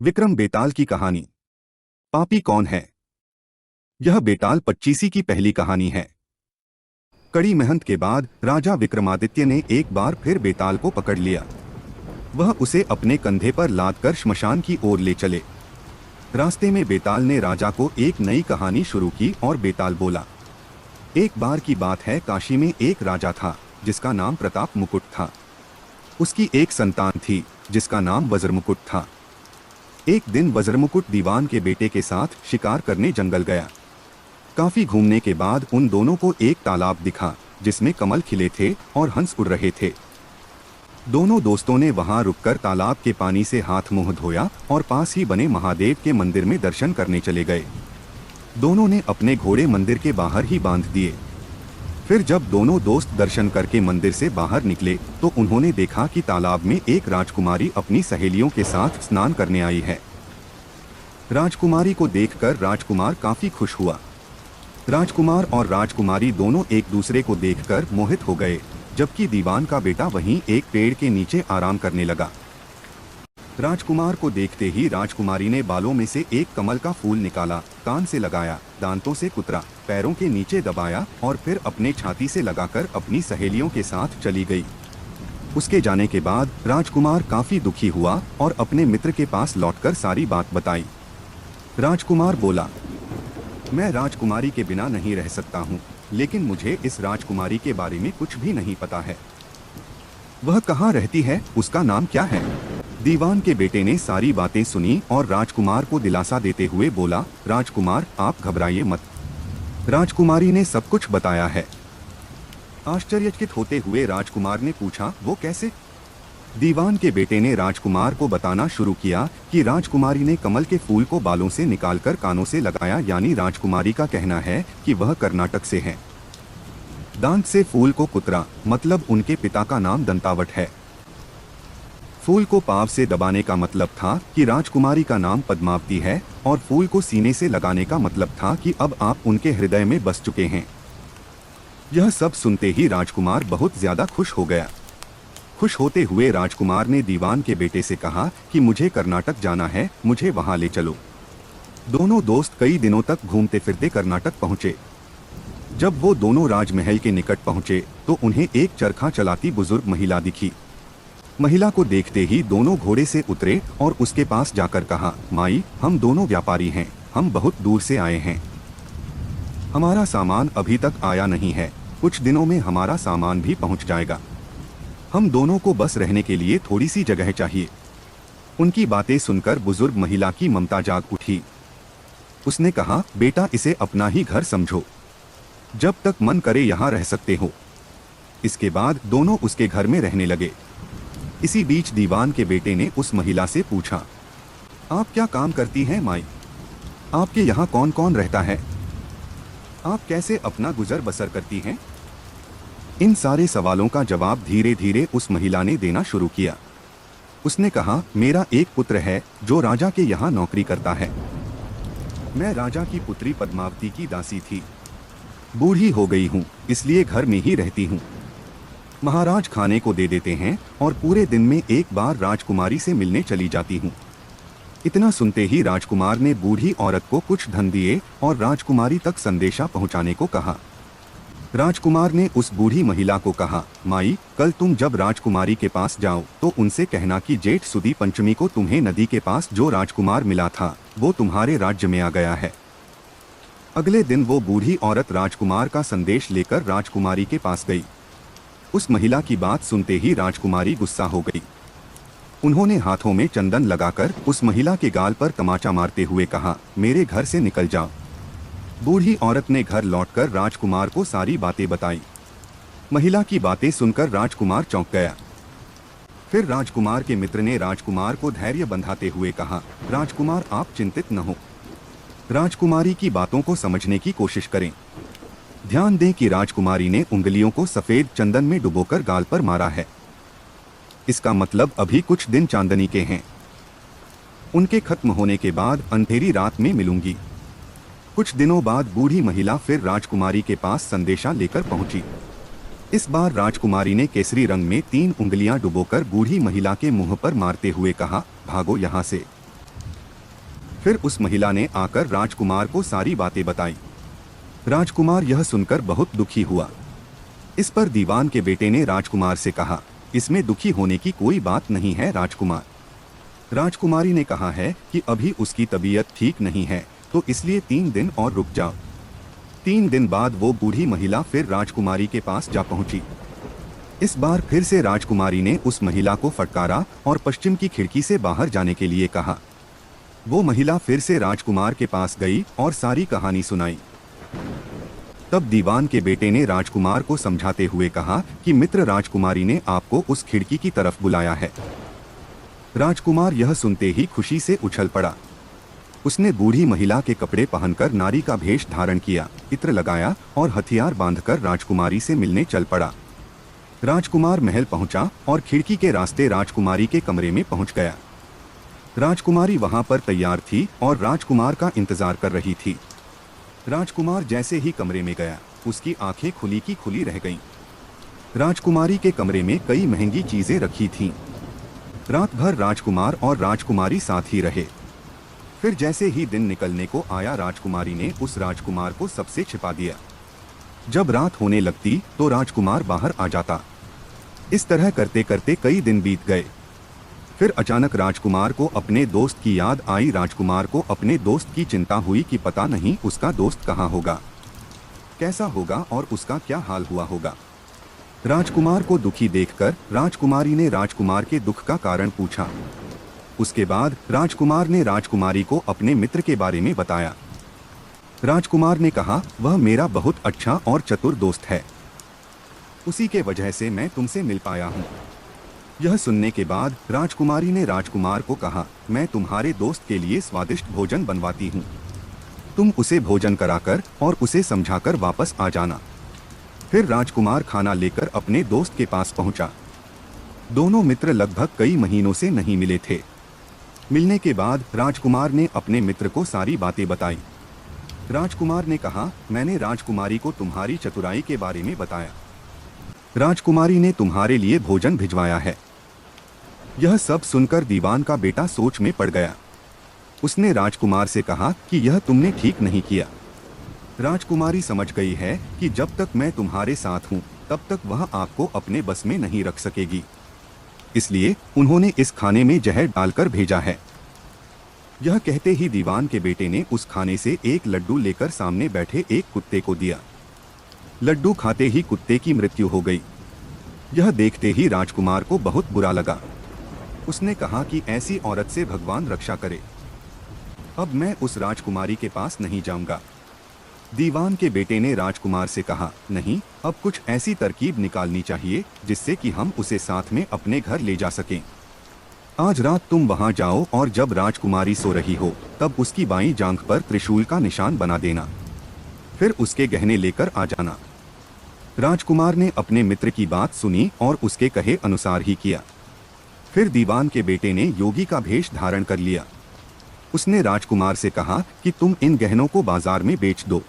विक्रम बेताल की कहानी। पापी कौन है? यह बेताल पच्चीसी की पहली कहानी है। कड़ी मेहनत के बाद राजा विक्रमादित्य ने एक बार फिर बेताल को पकड़ लिया। वह उसे अपने कंधे पर लाद कर श्मशान की ओर ले चले। रास्ते में बेताल ने राजा को एक नई कहानी शुरू की और बेताल बोला, एक बार की बात है, काशी में एक राजा था जिसका नाम प्रताप मुकुट था। उसकी एक संतान थी जिसका नाम वज्रमुकुट था। एक दिन वज्रमुकुट दीवान के बेटे के साथ शिकार करने जंगल गया। काफी घूमने के बाद उन दोनों को एक तालाब दिखा जिसमें कमल खिले थे और हंस उड़ रहे थे। दोनों दोस्तों ने वहां रुककर तालाब के पानी से हाथ मुंह धोया और पास ही बने महादेव के मंदिर में दर्शन करने चले गए। दोनों ने अपने घोड़े मंदिर के बाहर ही बांध दिए। फिर जब दोनों दोस्त दर्शन करके मंदिर से बाहर निकले तो उन्होंने देखा कि तालाब में एक राजकुमारी अपनी सहेलियों के साथ स्नान करने आई है। राजकुमारी को देखकर राजकुमार काफी खुश हुआ। राजकुमार और राजकुमारी दोनों एक दूसरे को देखकर मोहित हो गए, जबकि दीवान का बेटा वहीं एक पेड़ के नीचे आराम करने लगा। राजकुमार को देखते ही राजकुमारी ने बालों में से एक कमल का फूल निकाला, कान से लगाया, दांतों से कुतरा, पैरों के नीचे दबाया और फिर अपने छाती से लगाकर अपनी सहेलियों के साथ चली गई। उसके जाने के बाद राजकुमार काफी दुखी हुआ और अपने मित्र के पास लौटकर सारी बात बताई। राजकुमार बोला, मैं राजकुमारी के बिना नहीं रह सकता हूँ, लेकिन मुझे इस राजकुमारी के बारे में कुछ भी नहीं पता है। वह कहाँ रहती है? उसका नाम क्या है? दीवान के बेटे ने सारी बातें सुनी और राजकुमार को दिलासा देते हुए बोला, राजकुमार आप घबराइए मत, राजकुमारी ने सब कुछ बताया है। आश्चर्यचकित होते हुए राजकुमार ने पूछा, वो कैसे? दीवान के बेटे ने राजकुमार को बताना शुरू किया कि राजकुमारी ने कमल के फूल को बालों से निकालकर कानों से लगाया, यानी राजकुमारी का कहना है कि वह कर्नाटक से है। दांत से फूल को कुतरा, मतलब उनके पिता का नाम दंतावट है। फूल को पाँव से दबाने का मतलब था कि राजकुमारी का नाम पद्मावती है और फूल को सीने से लगाने का मतलब था कि अब आप उनके हृदय में बस चुके हैं। यह सब सुनते ही राजकुमार बहुत ज्यादा खुश हो गया। खुश होते हुए राजकुमार ने दीवान के बेटे से कहा कि मुझे कर्नाटक जाना है, मुझे वहां ले चलो। दोनों दोस्त कई दिनों तक घूमते फिरते कर्नाटक पहुंचे। जब वो दोनों राजमहल के निकट पहुंचे तो उन्हें एक चरखा चलाती बुजुर्ग महिला दिखी। महिला को देखते ही दोनों घोड़े से उतरे और उसके पास जाकर कहा, माई, हम दोनों व्यापारी हैं, हम बहुत दूर से आए हैं। हमारा सामान अभी तक आया नहीं है, कुछ दिनों में हमारा सामान भी पहुंच जाएगा। हम दोनों को बस रहने के लिए थोड़ी सी जगह चाहिए। उनकी बातें सुनकर बुजुर्ग महिला की ममता जाग उठी। उसने कहा, बेटा इसे अपना ही घर समझो, जब तक मन करे यहाँ रह सकते हो। इसके बाद दोनों उसके घर में रहने लगे। इसी बीच दीवान के बेटे ने उस महिला से पूछा, आप क्या काम करती हैं माई? आपके यहाँ कौन कौन रहता है? आप कैसे अपना गुजर बसर करती हैं? इन सारे सवालों का जवाब धीरे धीरे उस महिला ने देना शुरू किया। उसने कहा, मेरा एक पुत्र है जो राजा के यहाँ नौकरी करता है। मैं राजा की पुत्री पद्मावती की दासी थी। बूढ़ी हो गई हूँ, इसलिए घर में ही रहती हूँ। महाराज खाने को दे देते हैं और पूरे दिन में एक बार राजकुमारी से मिलने चली जाती हूँ। इतना सुनते ही राजकुमार ने बूढ़ी औरत को कुछ धन दिए और राजकुमारी तक संदेशा पहुँचाने को कहा। राजकुमार ने उस बूढ़ी महिला को कहा, माई, कल तुम जब राजकुमारी के पास जाओ तो उनसे कहना कि जेठ सुदी पंचमी को तुम्हें नदी के पास जो राजकुमार मिला था वो तुम्हारे राज्य में आ गया है। अगले दिन वो बूढ़ी औरत राजकुमार का संदेश लेकर राजकुमारी के पास गई। उस महिला की बात सुनते ही राजकुमारी गुस्सा हो गई। उन्होंने हाथों में चंदन लगाकर उस महिला के गाल पर तमाचा मारते हुए कहा, मेरे घर से निकल जाओ। बूढ़ी औरत ने घर लौटकर राजकुमार को सारी बातें बताई। महिला की बातें सुनकर राजकुमार चौंक गया। फिर राजकुमार के मित्र ने राजकुमार को धैर्य बंधाते हुए कहा, राजकुमार आप चिंतित न हो, राजकुमारी की बातों को समझने की कोशिश करें। ध्यान दें कि राजकुमारी ने उंगलियों को सफेद चंदन में डुबोकर गाल पर मारा है। इसका मतलब अभी कुछ दिन चांदनी के हैं। उनके खत्म होने के बाद अंधेरी रात में मिलूंगी। कुछ दिनों बाद बूढ़ी महिला फिर राजकुमारी के पास संदेशा लेकर पहुंची। इस बार राजकुमारी ने केसरी रंग में 3 उंगलियां डुबोकर बूढ़ी महिला के मुंह पर मारते हुए कहा, भागो यहाँ से। फिर उस महिला ने आकर राजकुमार को सारी बातें बताई। राजकुमार यह सुनकर बहुत दुखी हुआ। इस पर दीवान के बेटे ने राजकुमार से कहा, इसमें दुखी होने की कोई बात नहीं है राजकुमार। राजकुमारी ने कहा है कि अभी उसकी तबीयत ठीक नहीं है, तो इसलिए 3 दिन और रुक जाओ। 3 दिन बाद वो बूढ़ी महिला फिर राजकुमारी के पास जा पहुंची। इस बार फिर से राजकुमारी ने उस महिला को फटकारा और पश्चिम की खिड़की से बाहर जाने के लिए कहा। वो महिला फिर से राजकुमार के पास गई और सारी कहानी सुनाई। तब दीवान के बेटे ने राजकुमार को समझाते हुए कहा कि मित्र राजकुमारी ने आपको उस खिड़की की तरफ बुलाया है। राजकुमार यह सुनते ही खुशी से उछल पड़ा। उसने बूढ़ी महिला के कपड़े पहनकर नारी का भेष धारण किया, इत्र लगाया और हथियार बांधकर राजकुमारी से मिलने चल पड़ा। राजकुमार महल पहुंचा और खिड़की के रास्ते राजकुमारी के कमरे में पहुंच गया। राजकुमारी वहां पर तैयार थी और राजकुमार का इंतजार कर रही थी। राजकुमार जैसे ही कमरे में गया, उसकी आंखें खुली की खुली रह गईं। राजकुमारी के कमरे में कई महंगी चीजें रखी थीं। रात भर राजकुमार और राजकुमारी साथ ही रहे। फिर जैसे ही दिन निकलने को आया, राजकुमारी ने उस राजकुमार को सबसे छिपा दिया। जब रात होने लगती तो राजकुमार बाहर आ जाता। इस तरह करते करते कई दिन बीत गए। फिर अचानक राजकुमार को अपने दोस्त की याद आई। राजकुमार को अपने दोस्त की चिंता हुई कि पता नहीं उसका दोस्त कहाँ होगा, कैसा होगा और उसका क्या हाल हुआ होगा। राजकुमार को दुखी देखकर राजकुमारी ने राजकुमार के दुख का कारण पूछा। उसके बाद राजकुमार ने राजकुमारी को अपने मित्र के बारे में बताया। राजकुमार ने कहा, वह मेरा बहुत अच्छा और चतुर दोस्त है, उसी के वजह से मैं तुमसे मिल पाया हूँ। यह सुनने के बाद राजकुमारी ने राजकुमार को कहा, मैं तुम्हारे दोस्त के लिए स्वादिष्ट भोजन बनवाती हूँ, तुम उसे भोजन कराकर और उसे समझाकर वापस आ जाना। फिर राजकुमार खाना लेकर अपने दोस्त के पास पहुंचा। दोनों मित्र लगभग कई महीनों से नहीं मिले थे। मिलने के बाद राजकुमार ने अपने मित्र को सारी बातें बताई। राजकुमार ने कहा, मैंने राजकुमारी को तुम्हारी चतुराई के बारे में बताया। राजकुमारी ने तुम्हारे लिए भोजन भिजवाया है। यह सब सुनकर दीवान का बेटा सोच में पड़ गया। उसने राजकुमार से कहा कि यह तुमने ठीक नहीं किया। राजकुमारी समझ गई है कि जब तक मैं तुम्हारे साथ हूँ तब तक वह आपको अपने बस में नहीं रख सकेगी, इसलिए उन्होंने इस खाने में जहर डालकर भेजा है। यह कहते ही दीवान के बेटे ने उस खाने से एक लड्डू लेकर सामने बैठे एक कुत्ते को दिया। लड्डू खाते ही कुत्ते की मृत्यु हो गई। यह देखते ही राजकुमार को बहुत बुरा लगा। उसने कहा कि ऐसी औरत से भगवान रक्षा करे, अब मैं उस राजकुमारी के पास नहीं जाऊंगा। दीवान के बेटे ने राजकुमार से कहा, नहीं, अब कुछ ऐसी तरकीब निकालनी चाहिए जिससे कि हम उसे साथ में अपने घर ले जा सकें। आज रात तुम वहां जाओ और जब राजकुमारी सो रही हो तब उसकी बाईं जांघ पर त्रिशूल का निशान बना देना, फिर उसके गहने लेकर आ जाना। राजकुमार ने अपने मित्र की बात सुनी और उसके कहे अनुसार ही किया। फिर दीवान के बेटे ने योगी का भेष धारण कर लिया। उसने राजकुमार से कहा कि तुम इन गहनों को बाजार में बेच दो,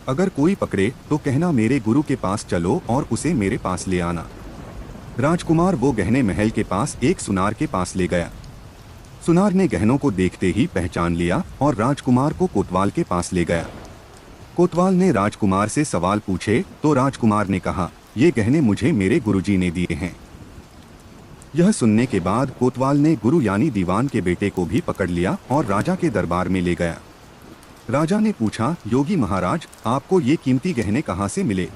अगर कोई पकड़े तो कहना मेरे गुरु के पास चलो और उसे मेरे पास ले आना। राजकुमार वो गहने महल के पास एक सुनार के पास ले गया। सुनार ने गहनों को देखते ही पहचान लिया और राजकुमार को कोतवाल के पास ले गया। कोतवाल ने राजकुमार से सवाल पूछे तो राजकुमार ने कहा, ये गहने मुझे मेरे गुरुजी ने दिए हैं। यह सुनने के बाद कोतवाल ने गुरु यानी दीवान के बेटे को भी पकड़ लिया और राजा के दरबार में ले गया। राजा ने पूछा, योगी महाराज, आपको ये कीमती गहने कहाँ से मिले?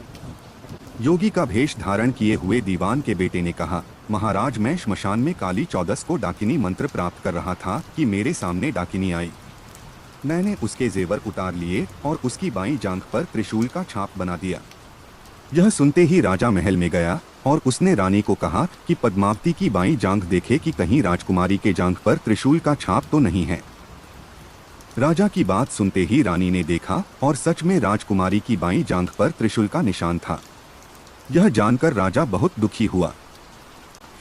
योगी का भेष धारण किए हुए दीवान के बेटे ने कहा, महाराज, मैं श्मशान में काली चौदस को डाकिनी मंत्र प्राप्त कर रहा था कि मेरे सामने डाकिनी आई। मैंने उसके जेवर उतार लिए और उसकी बाईं जांघ पर त्रिशूल का छाप बना दिया। यह सुनते ही राजा महल में गया और उसने रानी को कहा कि पद्मावती की बाईं जांघ देखे कि कहीं राजकुमारी के जांघ पर त्रिशूल का छाप तो नहीं है। राजा की बात सुनते ही रानी ने देखा और सच में राजकुमारी की बाईं जांघ पर त्रिशूल का निशान था। यह जानकर राजा बहुत दुखी हुआ।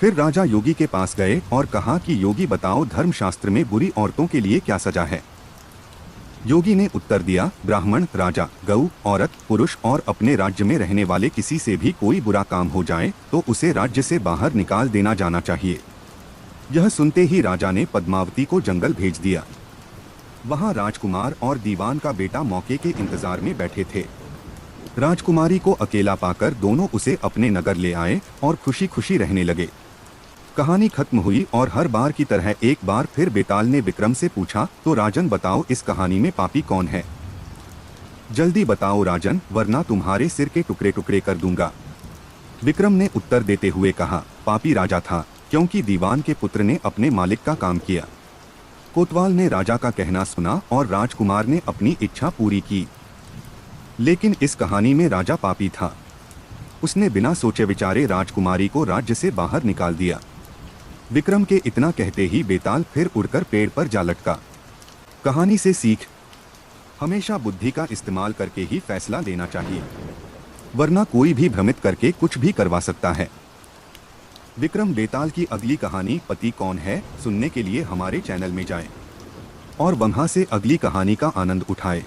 फिर राजा योगी के पास गए और कहा कि योगी बताओ, धर्मशास्त्र में बुरी औरतों के लिए क्या सजा है? योगी ने उत्तर दिया, ब्राह्मण, राजा, गऊ, औरत, पुरुष और अपने राज्य में रहने वाले किसी से भी कोई बुरा काम हो जाए तो उसे राज्य से बाहर निकाल देना जाना चाहिए। यह सुनते ही राजा ने पद्मावती को जंगल भेज दिया। वहां राजकुमार और दीवान का बेटा मौके के इंतजार में बैठे थे। राजकुमारी को अकेला पाकर दोनों उसे अपने नगर ले आए और खुशी खुशी रहने लगे। कहानी खत्म हुई और हर बार की तरह एक बार फिर बेताल ने विक्रम से पूछा, तो राजन बताओ इस कहानी में पापी कौन है? जल्दी बताओ राजन, वरना तुम्हारे सिर के टुकड़े टुकड़े कर दूंगा। विक्रम ने उत्तर देते हुए कहा, पापी राजा था, क्योंकि दीवान के पुत्र ने अपने मालिक का काम किया। कोतवाल ने राजा का कहना सुना और राजकुमार ने अपनी इच्छा पूरी की। लेकिन इस कहानी में राजा पापी था। उसने बिना सोचे विचारे राजकुमारी को राज्य से बाहर निकाल दिया। विक्रम के इतना कहते ही बेताल फिर उड़कर पेड़ पर जा लटका। कहानी से सीख, हमेशा बुद्धि का इस्तेमाल करके ही फैसला लेना चाहिए, वरना कोई भी भ्रमित करके कुछ भी करवा सकता है। विक्रम बेताल की अगली कहानी पति कौन है सुनने के लिए हमारे चैनल में जाएं और वहां से अगली कहानी का आनंद उठाएं।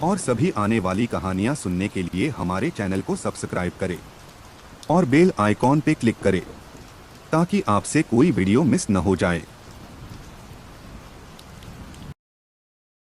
और सभी आने वाली कहानियां सुनने के लिए हमारे चैनल को सब्सक्राइब करें और बेल आइकॉन पे क्लिक करें ताकि आपसे कोई वीडियो मिस न हो जाए।